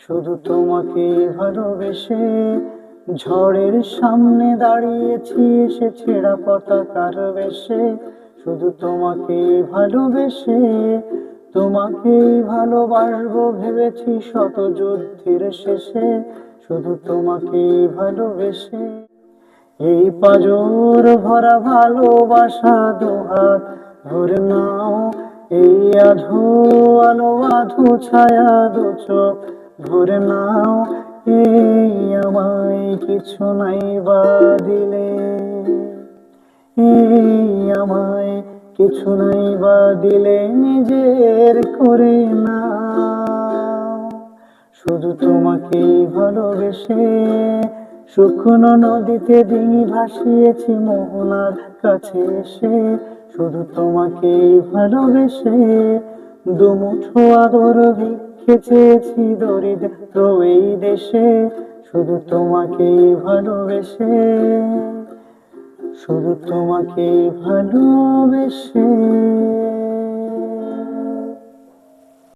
শুধু তোমাকে ভালোবেসে ঝড়ের সামনে দাঁড়িয়েছি এসে ছেঁড়া পতাকার বেশে। শুধু তোমাকে ভালোবেসে তোমাকেই ভালোবাসবো ভেবেছি শত যুদ্ধের শেষে। শুধু তোমাকেই ভালোবেসে এই পাজর ভরা ভালোবাসা দুহাত ধরে নাও। এই আধো আলো আধো ছায়া দু চোখ ধরে নাও। এই আমায় কিছু নাই বা দিলে, এই আমায় কিছু নাই বা দিলে নিজের করে নাও। শুধু তোমাকেই ভালোবেসে শুকনো নদীতে ডিঙি ভাসিয়েছি মোহনার কাছে এসে। শুধু তোমাকেই ভালোবেসে দুমুঠো আদর ভিক্ষে চেয়েছি দরিদ্র এই দেশে। শুধু তোমাকেই ভালোবেসে, শুধু তোমাকেই ভালোবেসে।